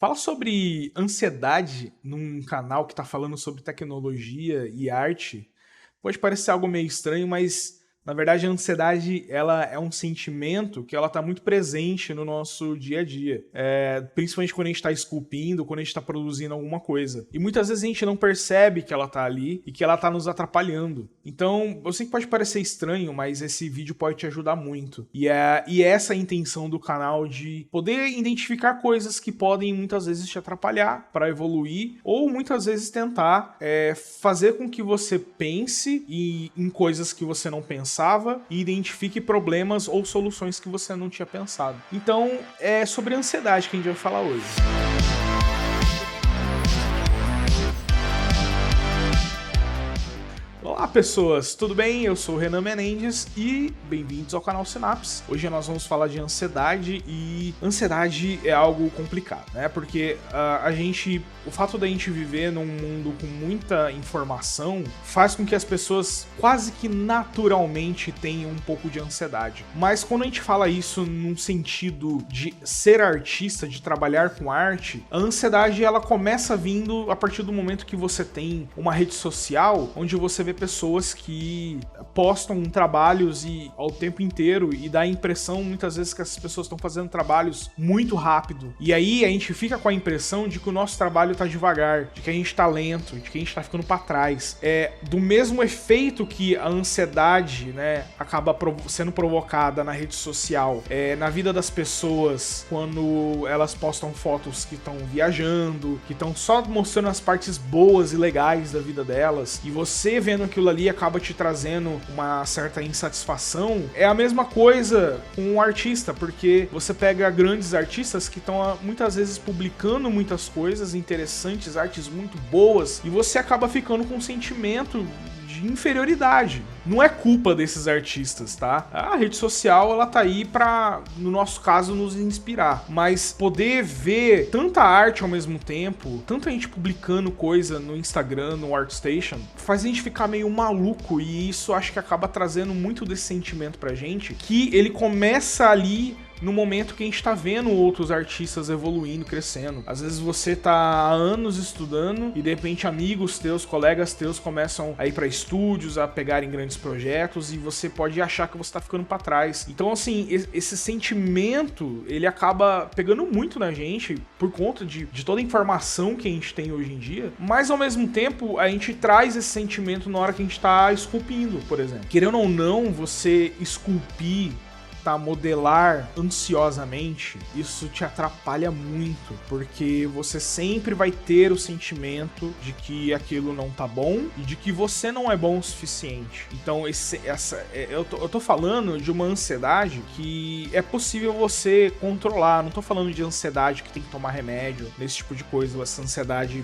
Fala sobre ansiedade num canal que tá falando sobre tecnologia e arte. Pode parecer algo meio estranho, mas na verdade a ansiedade ela é um sentimento que ela tá muito presente no nosso dia a dia. Principalmente quando a gente tá esculpindo, quando a gente tá produzindo alguma coisa. E muitas vezes a gente não percebe que ela tá ali e que ela tá nos atrapalhando. Então, eu sei que pode parecer estranho, mas esse vídeo pode te ajudar muito. E essa é a intenção do canal, de poder identificar coisas que podem muitas vezes te atrapalhar para evoluir, ou muitas vezes tentar fazer com que você pense em coisas que você não pensava e identifique problemas ou soluções que você não tinha pensado. Então, é sobre ansiedade que a gente vai falar hoje. Olá pessoas, tudo bem? Eu sou o Renan Menendez e bem-vindos ao canal Sinapse. Hoje nós vamos falar de ansiedade, e ansiedade é algo complicado, né? Porque o fato da gente viver num mundo com muita informação faz com que as pessoas quase que naturalmente tenham um pouco de ansiedade. Mas quando a gente fala isso num sentido de ser artista, de trabalhar com arte, a ansiedade ela começa vindo a partir do momento que você tem uma rede social onde você vê pessoas que postam trabalhos ao tempo inteiro, e dá a impressão muitas vezes que essas pessoas estão fazendo trabalhos muito rápido. E aí a gente fica com a impressão de que o nosso trabalho tá devagar, de que a gente tá lento, de que a gente tá ficando para trás. Do mesmo efeito que a ansiedade, né, acaba sendo provocada na rede social, na vida das pessoas, quando elas postam fotos que estão viajando, que estão só mostrando as partes boas e legais da vida delas, e você vendo aquilo ali acaba te trazendo uma certa insatisfação. É a mesma coisa com um artista, porque você pega grandes artistas que estão muitas vezes publicando muitas coisas interessantes, artes muito boas, e você acaba ficando com um sentimento de inferioridade. Não é culpa desses artistas, tá? A rede social, ela tá aí pra, no nosso caso, nos inspirar. Mas poder ver tanta arte ao mesmo tempo, tanta gente publicando coisa no Instagram, no ArtStation, faz a gente ficar meio maluco, e isso acho que acaba trazendo muito desse sentimento pra gente, que ele começa ali no momento que a gente tá vendo outros artistas evoluindo, crescendo. Às vezes você tá há anos estudando e de repente amigos teus, colegas teus começam a ir pra estúdios, a pegarem grandes projetos, e você pode achar que você tá ficando pra trás. Então, assim, esse sentimento, ele acaba pegando muito na gente por conta de toda a informação que a gente tem hoje em dia, mas ao mesmo tempo a gente traz esse sentimento na hora que a gente tá esculpindo, por exemplo. Querendo ou não, você esculpir, modelar ansiosamente, isso te atrapalha muito, porque você sempre vai ter o sentimento de que aquilo não tá bom e de que você não é bom o suficiente. Então eu tô falando de uma ansiedade que é possível você controlar. Não tô falando de ansiedade que tem que tomar remédio, nesse tipo de coisa, essa ansiedade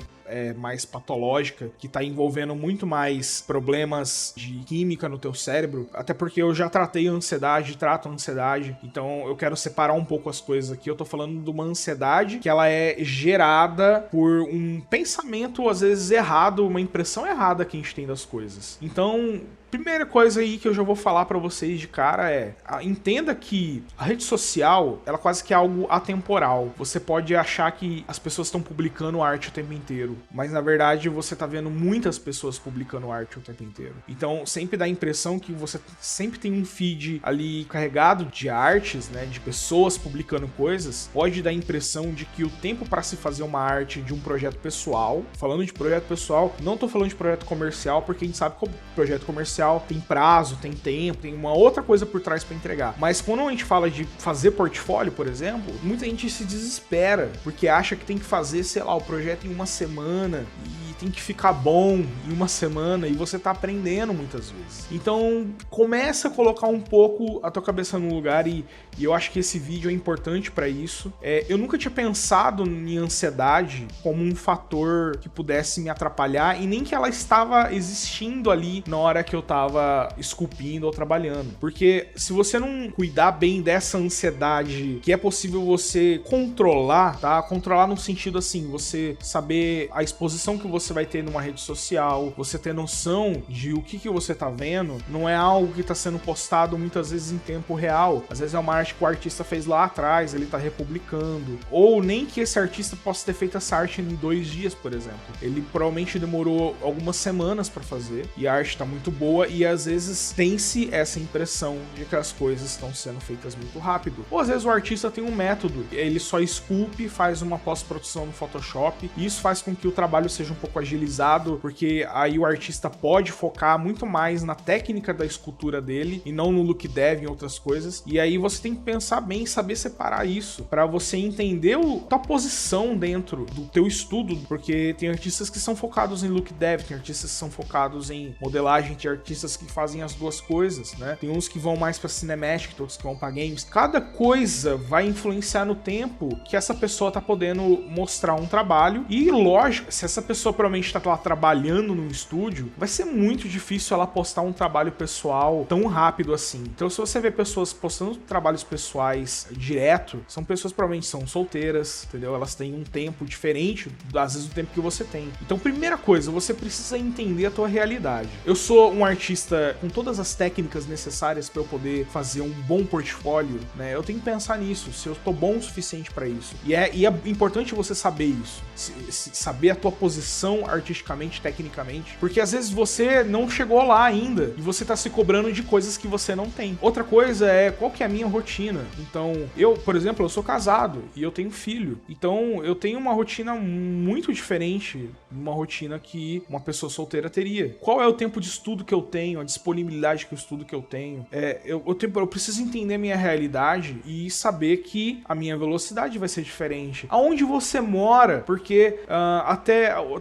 mais patológica, que tá envolvendo muito mais problemas de química no teu cérebro, até porque eu já tratei a ansiedade, trato a ansiedade, então eu quero separar um pouco as coisas aqui. Eu tô falando de uma ansiedade que ela é gerada por um pensamento, às vezes errado, uma impressão errada que a gente tem das coisas. Então, primeira coisa aí que eu já vou falar pra vocês de cara entenda que a rede social, ela quase que é algo atemporal. Você pode achar que as pessoas estão publicando arte o tempo inteiro, mas na verdade você tá vendo muitas pessoas publicando arte o tempo inteiro. Então sempre dá a impressão que você sempre tem um feed ali carregado de artes, né, de pessoas publicando coisas. Pode dar a impressão de que o tempo para se fazer uma arte de um projeto pessoal, falando de projeto pessoal, não tô falando de projeto comercial, porque a gente sabe que o projeto comercial tem prazo, tem tempo, tem uma outra coisa por trás para entregar. Mas quando a gente fala de fazer portfólio, por exemplo, muita gente se desespera, porque acha que tem que fazer, sei lá, o projeto em uma semana, e tem que ficar bom em uma semana, e você tá aprendendo muitas vezes. Então, começa a colocar um pouco a tua cabeça no lugar, e eu acho que esse vídeo é importante para isso. Eu nunca tinha pensado em ansiedade como um fator que pudesse me atrapalhar, e nem que ela estava existindo ali na hora que eu tava esculpindo ou trabalhando. Porque se você não cuidar bem dessa ansiedade, que é possível você controlar, tá? Controlar no sentido assim, você saber a exposição que você você vai ter numa rede social, você ter noção de o que você tá vendo, não é algo que tá sendo postado muitas vezes em tempo real. Às vezes é uma arte que o artista fez lá atrás, ele tá republicando. Ou nem que esse artista possa ter feito essa arte em 2 dias, por exemplo. Ele provavelmente demorou algumas semanas pra fazer, e a arte tá muito boa, e às vezes tem-se essa impressão de que as coisas estão sendo feitas muito rápido. Ou às vezes o artista tem um método, ele só esculpe, faz uma pós-produção no Photoshop, e isso faz com que o trabalho seja um pouco agilizado, porque aí o artista pode focar muito mais na técnica da escultura dele, e não no look dev e outras coisas. E aí você tem que pensar bem e saber separar isso, pra você entender tua posição dentro do teu estudo, porque tem artistas que são focados em look dev, tem artistas que são focados em modelagem, tem artistas que fazem as duas coisas, né? Tem uns que vão mais pra cinematic, outros que vão pra games. Cada coisa vai influenciar no tempo que essa pessoa tá podendo mostrar um trabalho. E lógico, se essa pessoa provavelmente tá lá trabalhando no estúdio, vai ser muito difícil ela postar um trabalho pessoal tão rápido assim. Então se você vê pessoas postando trabalhos pessoais direto, são pessoas que provavelmente são solteiras, entendeu? Elas têm um tempo diferente, às vezes, do tempo que você tem. Então, primeira coisa, você precisa entender a tua realidade. Eu sou um artista com todas as técnicas necessárias para eu poder fazer um bom portfólio, né? Eu tenho que pensar nisso, se eu tô bom o suficiente para isso. E é importante você saber isso, saber a tua posição artisticamente, tecnicamente, porque às vezes você não chegou lá ainda e você tá se cobrando de coisas que você não tem. Outra coisa é qual que é a minha rotina. Então, eu, por exemplo, eu sou casado e eu tenho filho. Então, eu tenho uma rotina muito diferente de uma rotina que uma pessoa solteira teria. Qual é o tempo de estudo que eu tenho, a disponibilidade que o estudo que eu tenho? Eu preciso entender a minha realidade e saber que a minha velocidade vai ser diferente. Aonde você mora, porque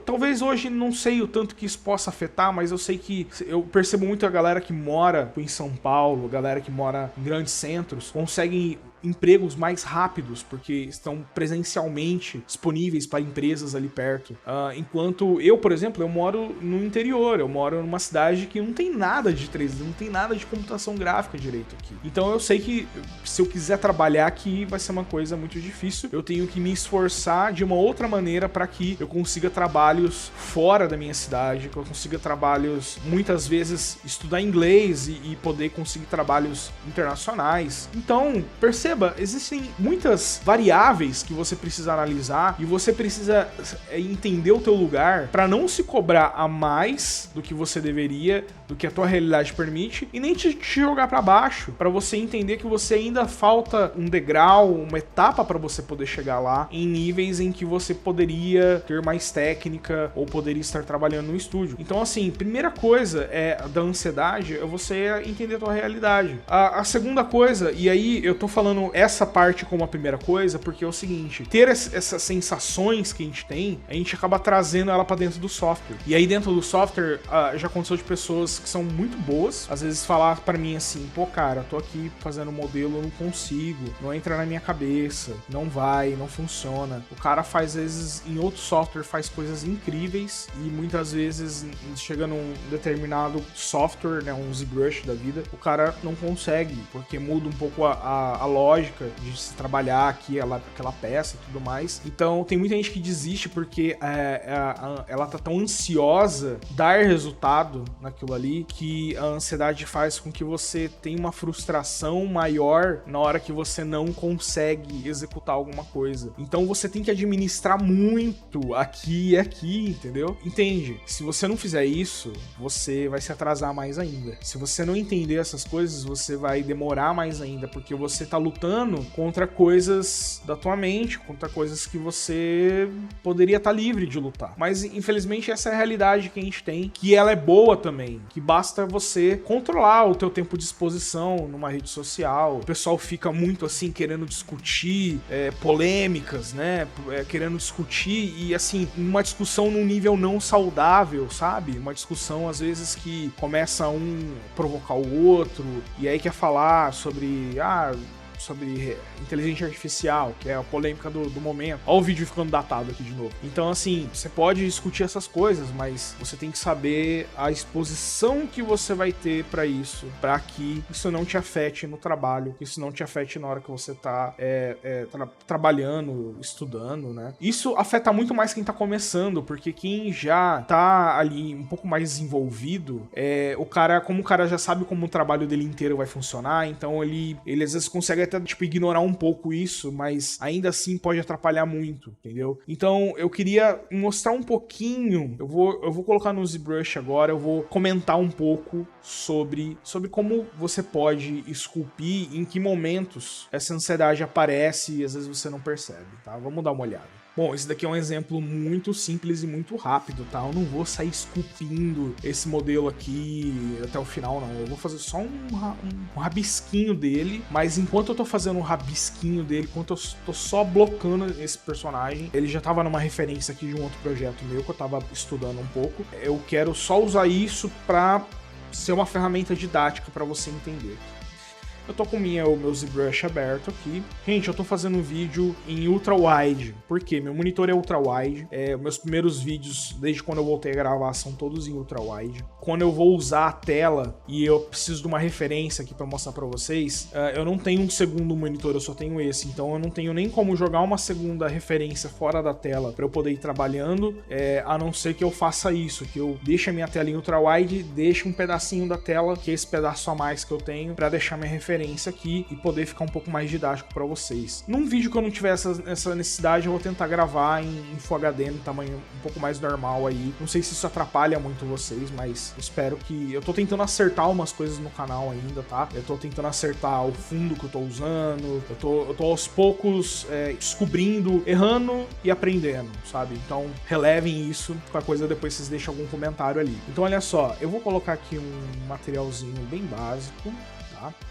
talvez hoje não sei o tanto que isso possa afetar, mas eu sei que eu percebo muito a galera que mora em São Paulo, a galera que mora em grandes centros, conseguem empregos mais rápidos, porque estão presencialmente disponíveis para empresas ali perto. Enquanto eu, por exemplo, eu moro no interior, eu moro numa cidade que não tem nada de 3D, não tem nada de computação gráfica direito aqui. Então eu sei que se eu quiser trabalhar aqui vai ser uma coisa muito difícil, eu tenho que me esforçar de uma outra maneira para que eu consiga trabalhos fora da minha cidade, que eu consiga trabalhos, muitas vezes, estudar inglês e poder conseguir trabalhos internacionais. Então, perceba, existem muitas variáveis que você precisa analisar e você precisa entender o teu lugar para não se cobrar a mais do que você deveria, do que a tua realidade permite, e nem te jogar para baixo, para você entender que você ainda falta um degrau, uma etapa para você poder chegar lá em níveis em que você poderia ter mais técnica ou poderia estar trabalhando no estúdio. Então, assim, primeira coisa da ansiedade é você entender a tua realidade. A segunda coisa, e aí eu tô falando essa parte como a primeira coisa, porque é o seguinte, ter essas sensações que a gente acaba trazendo ela pra dentro do software. E aí dentro do software, já aconteceu de pessoas que são muito boas, às vezes falar pra mim assim, pô cara, tô aqui fazendo modelo, não consigo, não entra na minha cabeça, não vai, não funciona. O cara faz, às vezes, em outro software, faz coisas incríveis, e muitas vezes, chega num determinado software, né, um ZBrush da vida, o cara não consegue, porque muda um pouco a lógica de se trabalhar aqui aquela peça e tudo mais. Então tem muita gente que desiste porque ela tá tão ansiosa dar resultado naquilo ali, que a ansiedade faz com que você tenha uma frustração maior na hora que você não consegue executar alguma coisa. Então você tem que administrar muito aqui e aqui, entendeu? Entende? Se você não fizer isso, você vai se atrasar mais ainda. Se você não entender essas coisas, você vai demorar mais ainda, porque você tá lutando contra coisas da tua mente, contra coisas que você poderia estar livre de lutar. Mas, infelizmente, essa é a realidade que a gente tem, que ela é boa também, que basta você controlar o teu tempo de exposição numa rede social. O pessoal fica muito, assim, querendo discutir polêmicas, né? Querendo discutir e, assim, uma discussão num nível não saudável, sabe? Uma discussão, às vezes, que começa um provocar o outro, e aí quer falar sobre, sobre inteligência artificial, que é a polêmica do momento. Olha o vídeo ficando datado aqui de novo. Então, assim, você pode discutir essas coisas, mas você tem que saber a exposição que você vai ter pra isso, pra que isso não te afete no trabalho, que isso não te afete na hora que você tá trabalhando, estudando, né? Isso afeta muito mais quem tá começando, porque quem já tá ali um pouco mais desenvolvido, como o cara já sabe como o trabalho dele inteiro vai funcionar, então ele às vezes consegue até, tipo, ignorar um pouco isso, mas ainda assim pode atrapalhar muito, entendeu? Então eu queria mostrar um pouquinho, eu vou colocar no ZBrush agora, eu vou comentar um pouco sobre como você pode esculpir, em que momentos essa ansiedade aparece e às vezes você não percebe, tá? Vamos dar uma olhada. Bom, esse daqui é um exemplo muito simples e muito rápido, tá? Eu não vou sair esculpindo esse modelo aqui até o final, não. Eu vou fazer só um rabisquinho dele, mas enquanto eu tô fazendo um rabisquinho dele, enquanto eu tô só blocando esse personagem, ele já tava numa referência aqui de um outro projeto meu que eu tava estudando um pouco. Eu quero só usar isso pra ser uma ferramenta didática pra você entender. Eu tô com o meu ZBrush aberto aqui. Gente, eu tô fazendo um vídeo em ultra wide. Por quê? Meu monitor é ultra wide. Meus primeiros vídeos, desde quando eu voltei a gravar, são todos em ultra wide. Quando eu vou usar a tela e eu preciso de uma referência aqui pra mostrar pra vocês, eu não tenho um segundo monitor, eu só tenho esse. Então eu não tenho nem como jogar uma segunda referência fora da tela pra eu poder ir trabalhando, a não ser que eu faça isso, que eu deixe a minha tela em ultra wide, deixe um pedacinho da tela, que é esse pedaço a mais que eu tenho, pra deixar minha referência aqui e poder ficar um pouco mais didático para vocês. Num vídeo que eu não tiver essa necessidade, eu vou tentar gravar em Full HD, no tamanho um pouco mais normal aí. Não sei se isso atrapalha muito vocês, mas espero que... Eu tô tentando acertar umas coisas no canal ainda, tá? Eu tô tentando acertar o fundo que eu tô usando, eu tô aos poucos descobrindo, errando e aprendendo, sabe? Então relevem isso, qualquer coisa depois vocês deixam algum comentário ali. Então olha só, eu vou colocar aqui um materialzinho bem básico.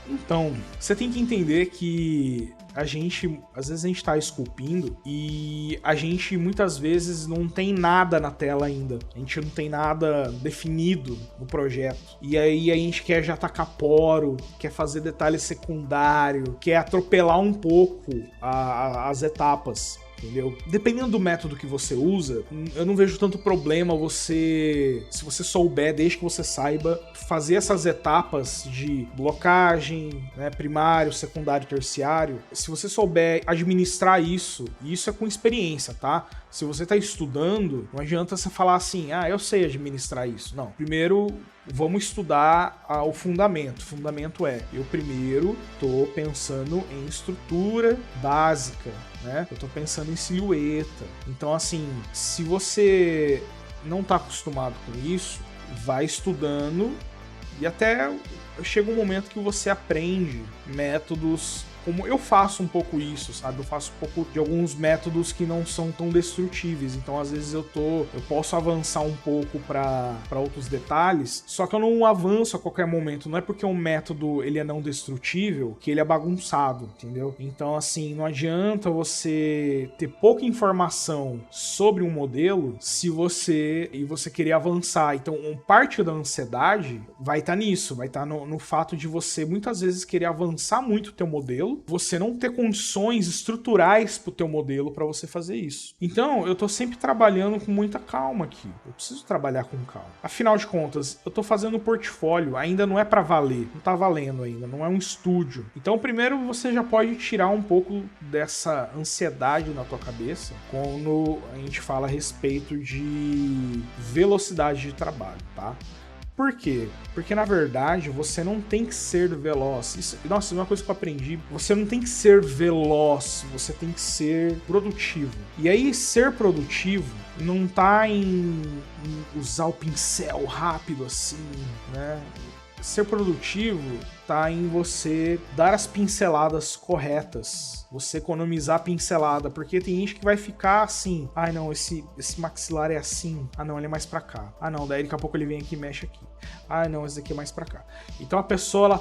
Então, você tem que entender que às vezes a gente tá esculpindo e a gente muitas vezes não tem nada na tela ainda. A gente não tem nada definido no projeto. E aí a gente quer já tacar poro, quer fazer detalhe secundário, quer atropelar um pouco as etapas. Entendeu? Dependendo do método que você usa, eu não vejo tanto problema se você souber, desde que você saiba, fazer essas etapas de blocagem, né, primário, secundário, terciário. Se você souber administrar isso, e isso é com experiência, tá? Se você tá estudando, não adianta você falar assim, eu sei administrar isso. Não, primeiro vamos estudar o fundamento. O fundamento eu primeiro tô pensando em estrutura básica, né? Eu tô pensando em silhueta. Então, assim, se você não tá acostumado com isso, vai estudando e até chega um momento que você aprende métodos. Como eu faço um pouco isso, sabe? Eu faço um pouco de alguns métodos que não são tão destrutíveis. Então, às vezes, eu posso avançar um pouco para outros detalhes, só que eu não avanço a qualquer momento. Não é porque um método ele é não destrutível que ele é bagunçado, entendeu? Então, assim, não adianta você ter pouca informação sobre um modelo se você querer avançar. Então, parte da ansiedade vai estar nisso, vai estar no fato de você muitas vezes querer avançar muito o teu modelo, você não ter condições estruturais pro teu modelo para você fazer isso. Então, eu tô sempre trabalhando com muita calma aqui. Eu preciso trabalhar com calma. Afinal de contas, eu tô fazendo um portfólio, ainda não é para valer, não tá valendo ainda, não é um estúdio. Então, primeiro você já pode tirar um pouco dessa ansiedade na tua cabeça quando a gente fala a respeito de velocidade de trabalho, tá? Por quê? Porque, na verdade, você não tem que ser veloz. Nossa, uma coisa que eu aprendi, você não tem que ser veloz, você tem que ser produtivo. E aí, ser produtivo não tá em usar o pincel rápido assim, né? Ser produtivo tá em você dar as pinceladas corretas, você economizar a pincelada, porque tem gente que vai ficar assim, não, esse maxilar é assim, não, ele é mais pra cá, não, daí daqui a pouco ele vem aqui e mexe aqui, não, esse daqui é mais pra cá. Então a pessoa,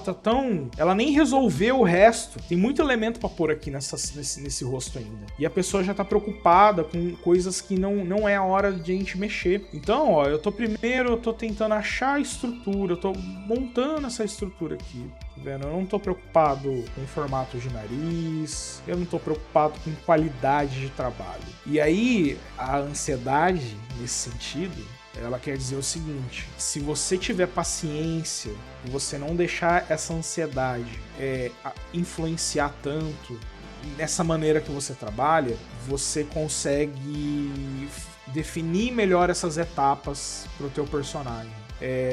ela nem resolveu o resto, tem muito elemento pra pôr aqui nesse rosto ainda, e a pessoa já tá preocupada com coisas que não é a hora de a gente mexer. Então, eu tô tentando achar a estrutura, eu tô montando essa estrutura aqui. Tá vendo? Eu não tô preocupado com formato de nariz, eu não tô preocupado com qualidade de trabalho. E aí, a ansiedade, nesse sentido, ela quer dizer o seguinte: se você tiver paciência e você não deixar essa ansiedade influenciar tanto nessa maneira que você trabalha, você consegue definir melhor essas etapas pro teu personagem.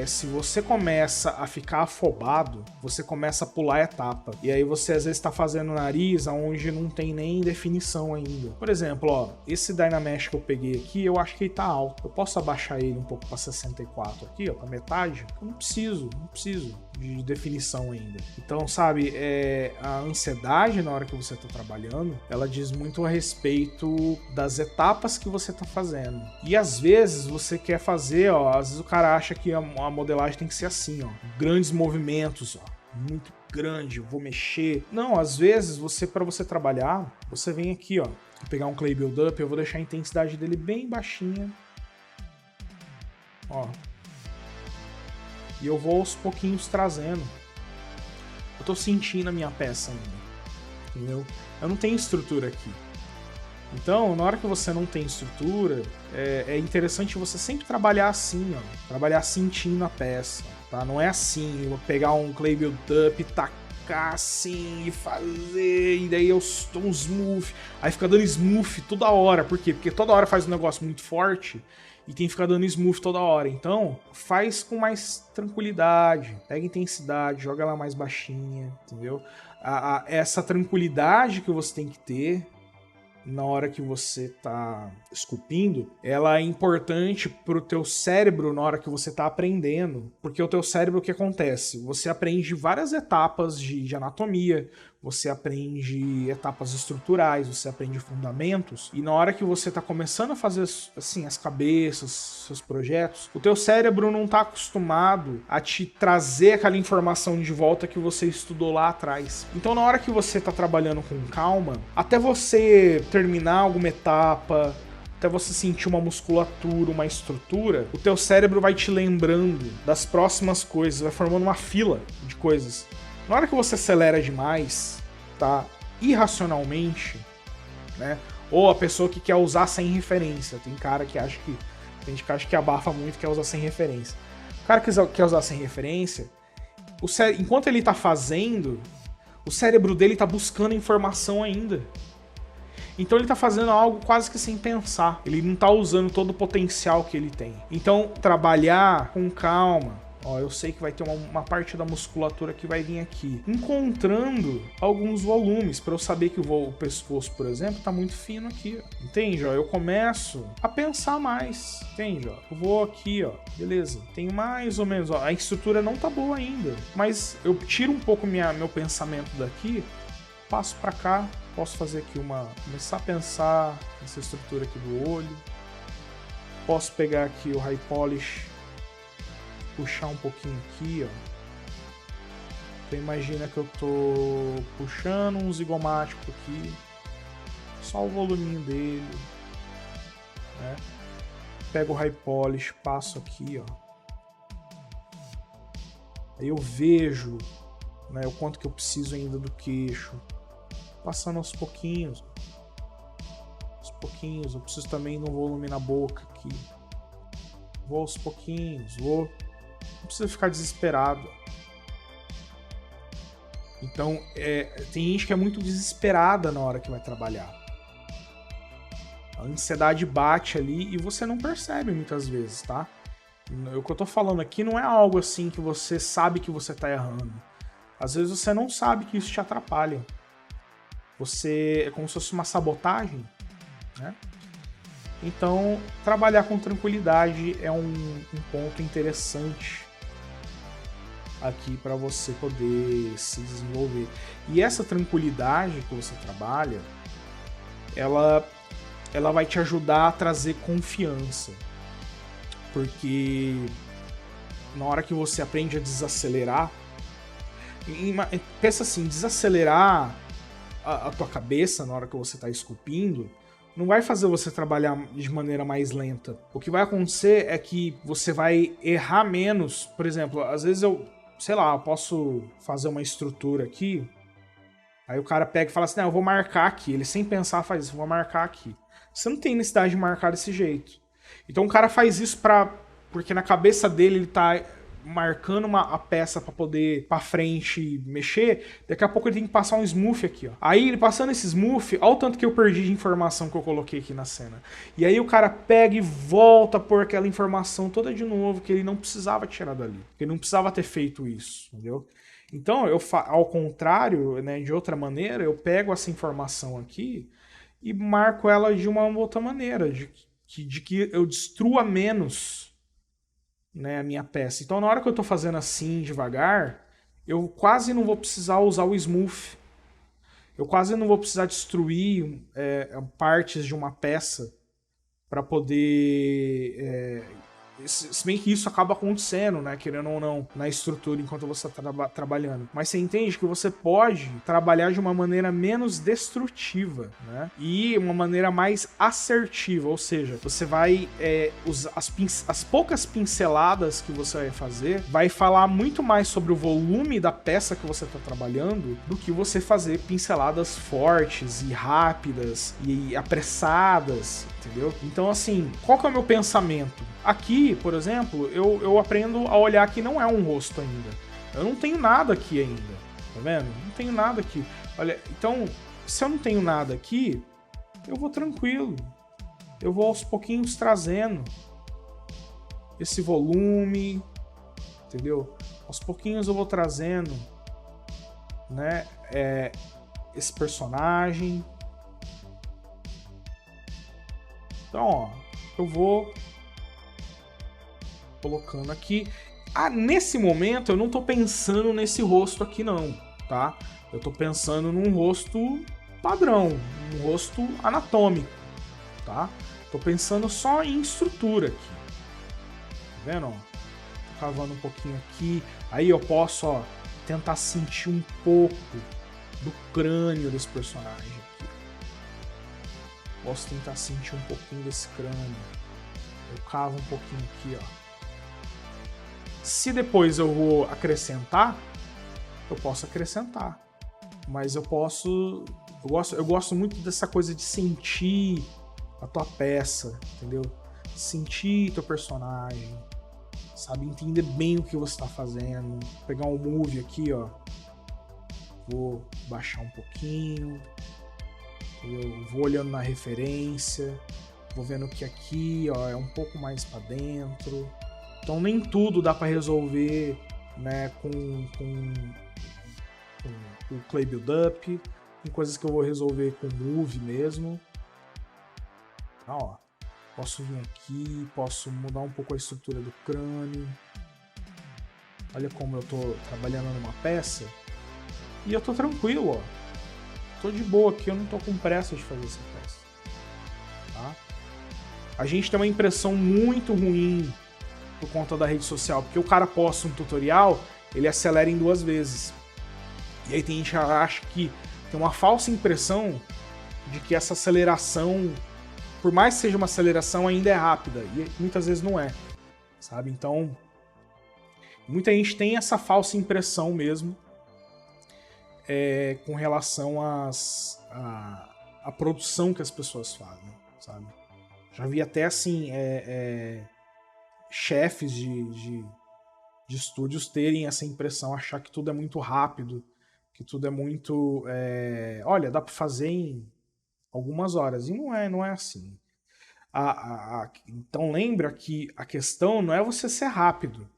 Se você começa a ficar afobado, você começa a pular a etapa. E aí você às vezes tá fazendo nariz onde não tem nem definição ainda. Por exemplo, ó, esse Dynamesh que eu peguei aqui, eu acho que ele tá alto. Eu posso abaixar ele um pouco pra 64 aqui, ó, pra metade? Eu não preciso de definição ainda. Então, sabe, a ansiedade na hora que você tá trabalhando, ela diz muito a respeito das etapas que você tá fazendo. E às vezes você quer fazer, ó, às vezes o cara acha que a modelagem tem que ser assim, ó, grandes movimentos, ó, muito grande, eu vou mexer. Não, às vezes para você trabalhar, você vem aqui, ó, vou pegar um clay build-up, eu vou deixar a intensidade dele bem baixinha, ó. E eu vou aos pouquinhos trazendo. Eu tô sentindo a minha peça ainda, entendeu? Eu não tenho estrutura aqui. Então, na hora que você não tem estrutura, é interessante você sempre trabalhar assim, ó. Trabalhar sentindo a peça, tá? Não é assim, eu vou pegar um clay build-up e tacar assim e fazer, e daí eu dou um smooth. Aí fica dando smooth toda hora. Por quê? Porque toda hora faz um negócio muito forte e tem que ficar dando smooth toda hora. Então, faz com mais tranquilidade. Pega intensidade, joga ela mais baixinha, entendeu? Essa tranquilidade que você tem que ter na hora que você tá esculpindo, ela é importante pro teu cérebro na hora que você tá aprendendo. Porque o teu cérebro, o que acontece? Você aprende várias etapas de anatomia, você aprende etapas estruturais, você aprende fundamentos, e na hora que você tá começando a fazer assim as cabeças, seus projetos, o teu cérebro não tá acostumado a te trazer aquela informação de volta que você estudou lá atrás. Então na hora que você tá trabalhando com calma, até você terminar alguma etapa, até você sentir uma musculatura, uma estrutura, o teu cérebro vai te lembrando das próximas coisas, vai formando uma fila de coisas. Na hora que você acelera demais, tá? Irracionalmente, né? Ou a pessoa que quer usar sem referência. Tem cara que acha que. Tem gente que acha que abafa muito e quer usar sem referência. O cara que quer usar sem referência, enquanto ele tá fazendo, o cérebro dele tá buscando informação ainda. Então ele tá fazendo algo quase que sem pensar. Ele não tá usando todo o potencial que ele tem. Então, trabalhar com calma. Ó, eu sei que vai ter uma parte da musculatura que vai vir aqui. Encontrando alguns volumes, para eu saber que o pescoço, por exemplo, tá muito fino aqui, ó. Entende? Ó, eu começo a pensar mais. Entende? Ó, eu vou aqui, ó. Beleza. Tem mais ou menos, ó. A estrutura não tá boa ainda. Mas eu tiro um pouco meu pensamento daqui, passo para cá. Posso fazer aqui começar a pensar nessa estrutura aqui do olho. Posso pegar aqui o high polish, puxar um pouquinho aqui, ó. Então imagina que eu tô puxando um zigomático aqui, só o voluminho dele, né? Pego o high polish, passo aqui, ó. Aí eu vejo, né, o quanto que eu preciso ainda do queixo, passando aos pouquinhos. Aos pouquinhos, eu preciso também de um volume na boca aqui. Vou aos pouquinhos, vou. Não precisa ficar desesperado. Então, tem gente que é muito desesperada na hora que vai trabalhar. A ansiedade bate ali e você não percebe muitas vezes, tá? O que eu tô falando aqui não é algo assim que você sabe que você tá errando. Às vezes você não sabe que isso te atrapalha. É como se fosse uma sabotagem, né? Então, trabalhar com tranquilidade é um ponto interessante aqui para você poder se desenvolver. E essa tranquilidade que você trabalha, ela vai te ajudar a trazer confiança. Porque na hora que você aprende a desacelerar, pensa assim, desacelerar a tua cabeça na hora que você está esculpindo, não vai fazer você trabalhar de maneira mais lenta. O que vai acontecer é que você vai errar menos. Por exemplo, às vezes eu sei lá, eu posso fazer uma estrutura aqui, aí o cara pega e fala assim, não, eu vou marcar aqui. Ele sem pensar faz isso, vou marcar aqui. Você não tem necessidade de marcar desse jeito. Então o cara faz isso porque na cabeça dele ele tá marcando a peça pra poder pra frente mexer, daqui a pouco ele tem que passar um smooth aqui, ó. Aí ele passando esse smooth, olha o tanto que eu perdi de informação que eu coloquei aqui na cena. E aí o cara pega e volta por aquela informação toda de novo, que ele não precisava tirar dali. Que ele não precisava ter feito isso, entendeu? Então, ao contrário, né, de outra maneira, eu pego essa informação aqui e marco ela de uma outra maneira, de que eu destrua menos, né, a minha peça. Então, na hora que eu estou fazendo assim, devagar, eu quase não vou precisar usar o smooth. Eu quase não vou precisar destruir partes de uma peça para poder... se bem que isso acaba acontecendo, né, querendo ou não, na estrutura enquanto você está trabalhando. Mas você entende que você pode trabalhar de uma maneira menos destrutiva, né, e uma maneira mais assertiva, ou seja, você vai usar as poucas pinceladas que você vai fazer, vai falar muito mais sobre o volume da peça que você está trabalhando do que você fazer pinceladas fortes e rápidas e apressadas, entendeu? Então, assim, qual que é o meu pensamento? Aqui, por exemplo, eu aprendo a olhar que não é um rosto ainda. Eu não tenho nada aqui ainda, tá vendo? Não tenho nada aqui. Olha, então, se eu não tenho nada aqui, eu vou tranquilo. Eu vou aos pouquinhos trazendo esse volume, entendeu? Aos pouquinhos eu vou trazendo, né, esse personagem. Então, ó, eu vou colocando aqui. Nesse momento eu não tô pensando nesse rosto aqui não, tá? Eu tô pensando num rosto padrão, um rosto anatômico, tá? Tô pensando só em estrutura aqui. Tá vendo, ó? Tô cavando um pouquinho aqui. Aí eu posso, ó, tentar sentir um pouco do crânio desse personagem aqui. Posso tentar sentir um pouquinho desse crânio. Eu cavo um pouquinho aqui, ó. Se depois eu vou acrescentar, eu posso acrescentar. Mas eu posso... Eu gosto muito dessa coisa de sentir a tua peça, entendeu? Sentir teu personagem, sabe? Entender bem o que você tá fazendo. Pegar um move aqui, ó. Vou baixar um pouquinho. Eu vou olhando na referência. Vou vendo que aqui, ó, é um pouco mais pra dentro. Então nem tudo dá para resolver, né, com o Clay Build-Up. Tem coisas que eu vou resolver com Move mesmo. Então, ó, posso vir aqui, posso mudar um pouco a estrutura do crânio. Olha como eu tô trabalhando numa peça. E eu tô tranquilo, ó. Tô de boa aqui, eu não tô com pressa de fazer essa peça. Tá? A gente tem uma impressão muito ruim por conta da rede social, porque o cara posta um tutorial, ele acelera em 2 vezes. E aí tem gente que acha que tem uma falsa impressão de que essa aceleração, por mais que seja uma aceleração, ainda é rápida. E muitas vezes não é, sabe? Então, muita gente tem essa falsa impressão mesmo com relação à produção que as pessoas fazem, sabe? Já vi até assim... chefes de estúdios terem essa impressão, achar que tudo é muito rápido, que tudo é muito... olha, dá para fazer em algumas horas. E não é assim. Então lembra que a questão não é você ser rápido.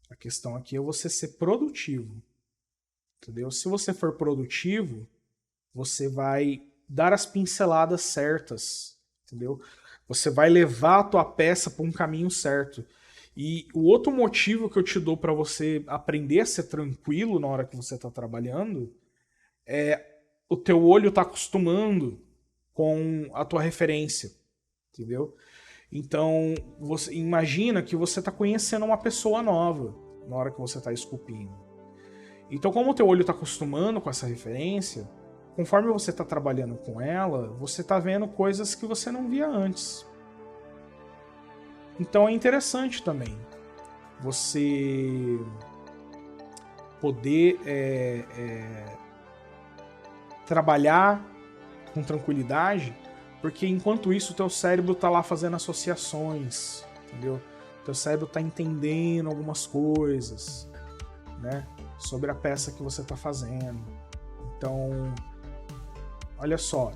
A questão aqui é você ser produtivo. Entendeu? Se você for produtivo, você vai dar as pinceladas certas. Entendeu? Você vai levar a tua peça para um caminho certo. E o outro motivo que eu te dou para você aprender a ser tranquilo na hora que você está trabalhando é o teu olho tá acostumando com a tua referência, entendeu? Então, você imagina que você está conhecendo uma pessoa nova na hora que você está esculpindo. Então, como o teu olho está acostumando com essa referência, conforme você está trabalhando com ela, você está vendo coisas que você não via antes. Então é interessante também você poder trabalhar com tranquilidade, porque enquanto isso o teu cérebro tá lá fazendo associações, entendeu? O teu cérebro tá entendendo algumas coisas, né, sobre a peça que você tá fazendo. Então, olha só,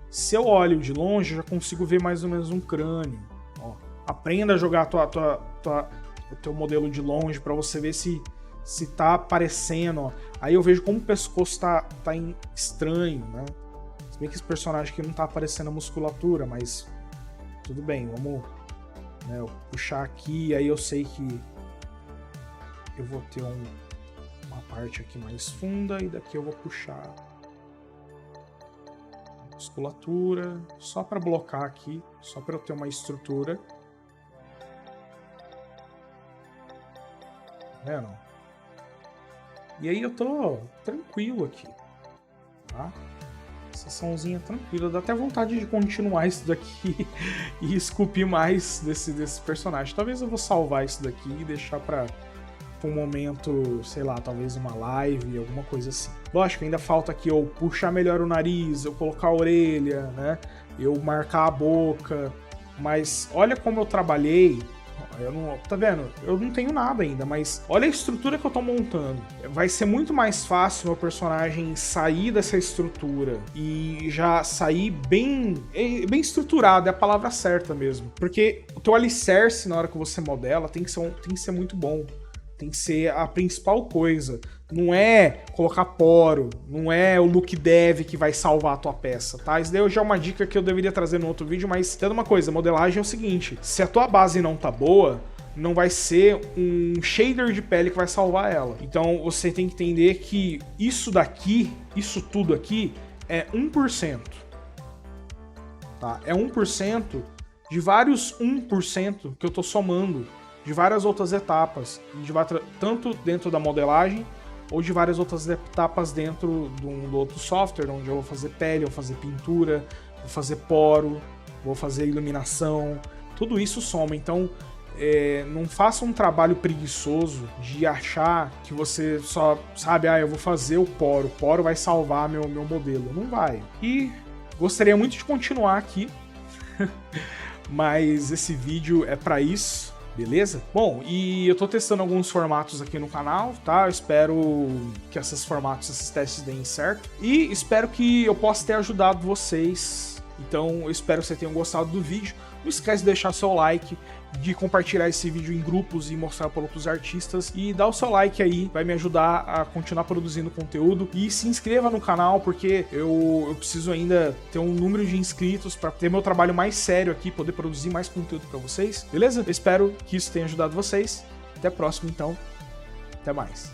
se eu olho de longe, eu já consigo ver mais ou menos um crânio. Ó, aprenda a jogar o teu modelo de longe para você ver se tá aparecendo. Ó. Aí eu vejo como o pescoço tá estranho, né? Se bem que esse personagem aqui não tá aparecendo a musculatura, mas tudo bem, vamos, né, eu puxar aqui, aí eu sei que eu vou ter uma parte aqui mais funda e daqui eu vou puxar musculatura, só para blocar aqui, só para eu ter uma estrutura. Tá vendo? E aí eu tô tranquilo aqui, tá? Sessãozinha tranquila, dá até vontade de continuar isso daqui e esculpir mais desse personagem. Talvez eu vou salvar isso daqui e deixar pra um momento, sei lá, talvez uma live, alguma coisa assim. Lógico, ainda falta aqui eu puxar melhor o nariz, eu colocar a orelha, né? Eu marcar a boca, mas olha como eu trabalhei. Eu não, tá vendo? Eu não tenho nada ainda, mas olha a estrutura que eu tô montando. Vai ser muito mais fácil meu personagem sair dessa estrutura e já sair bem estruturado, é a palavra certa mesmo. Porque o teu alicerce na hora que você modela tem que ser muito bom. Tem que ser a principal coisa. Não é colocar poro, não é o look dev que vai salvar a tua peça, tá? Isso daí já é uma dica que eu deveria trazer no outro vídeo, mas tendo uma coisa, modelagem é o seguinte, se a tua base não tá boa, não vai ser um shader de pele que vai salvar ela. Então você tem que entender que isso daqui, isso tudo aqui, é 1%. Tá? É 1% de vários 1% que eu tô somando de várias outras etapas, tanto dentro da modelagem ou de várias outras etapas dentro do outro software, onde eu vou fazer pele, vou fazer pintura, vou fazer poro, vou fazer iluminação, tudo isso soma. Então não faça um trabalho preguiçoso de achar que você só sabe, eu vou fazer o poro vai salvar meu modelo. Não vai. E gostaria muito de continuar aqui, mas esse vídeo é para isso. Beleza? Bom, e eu tô testando alguns formatos aqui no canal, tá? Eu espero que esses testes deem certo. E espero que eu possa ter ajudado vocês. Então, eu espero que vocês tenham gostado do vídeo. Não esquece de deixar seu like, de compartilhar esse vídeo em grupos e mostrar para outros artistas. E dá o seu like aí, vai me ajudar a continuar produzindo conteúdo. E se inscreva no canal, porque eu preciso ainda ter um número de inscritos para ter meu trabalho mais sério aqui, poder produzir mais conteúdo para vocês. Beleza? Eu espero que isso tenha ajudado vocês. Até a próxima, então. Até mais.